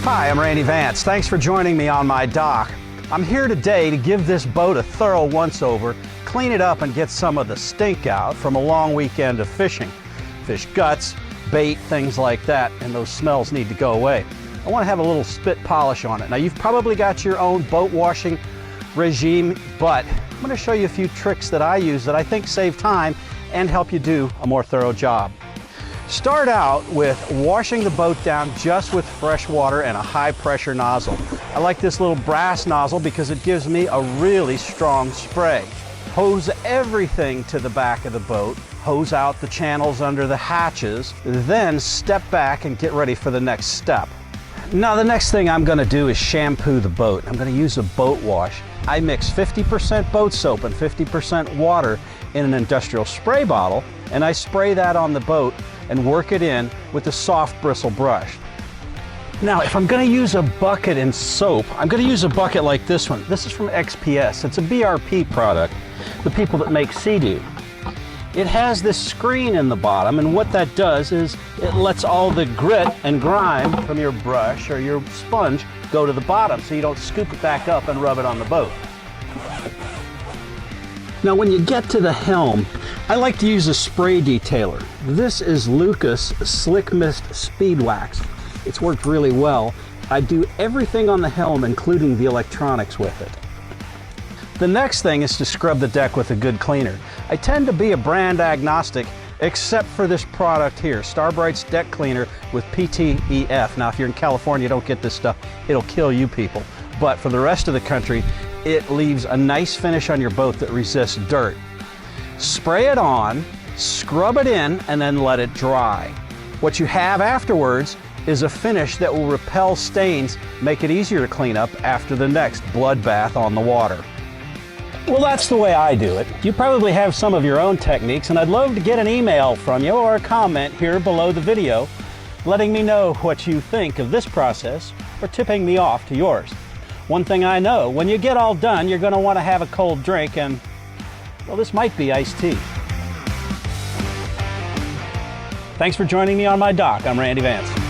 Hi, I'm Randy Vance. Thanks for joining me on my dock. I'm here today to give this boat a thorough once-over, clean it up and get some of the stink out from a long weekend of fishing. Fish guts, bait, things like that, and those smells need to go away. I want to have a little spit polish on it. Now, you've probably got your own boat washing regime, but I'm going to show you a few tricks that I use that I think save time and help you do a more thorough job. Start out with washing the boat down just with fresh water and a high pressure nozzle. I like this little brass nozzle because it gives me a really strong spray. Hose everything to the back of the boat, hose out the channels under the hatches, then step back and get ready for the next step. Now the next thing I'm going to do is shampoo the boat. I'm going to use a boat wash. I mix 50% boat soap and 50% water in an industrial spray bottle, and I spray that on the boat and work it in with a soft bristle brush. Now, if I'm going to use a bucket and soap, I'm going to use a bucket like this one. This is from XPS. It's a BRP product, the people that make Sea-Doo. It has this screen in the bottom, and what that does is it lets all the grit and grime from your brush or your sponge go to the bottom so you don't scoop it back up and rub it on the boat. Now, when you get to the helm, I like to use a spray detailer. This is Lucas Slick Mist Speed Wax. It's worked really well. I do everything on the helm, including the electronics with it. The next thing is to scrub the deck with a good cleaner. I tend to be a brand agnostic, except for this product here, Starbrite's deck cleaner with PTEF. Now, if you're in California, don't get this stuff. It'll kill you people. But for the rest of the country, it leaves a nice finish on your boat that resists dirt. Spray it on, scrub it in, and then let it dry. What you have afterwards is a finish that will repel stains, make it easier to clean up after the next bloodbath on the water. Well, that's the way I do it. You probably have some of your own techniques, and I'd love to get an email from you or a comment here below the video letting me know what you think of this process or tipping me off to yours. One thing I know, when you get all done, you're going to want to have a cold drink, and well, this might be iced tea. Thanks for joining me on my dock. I'm Randy Vance.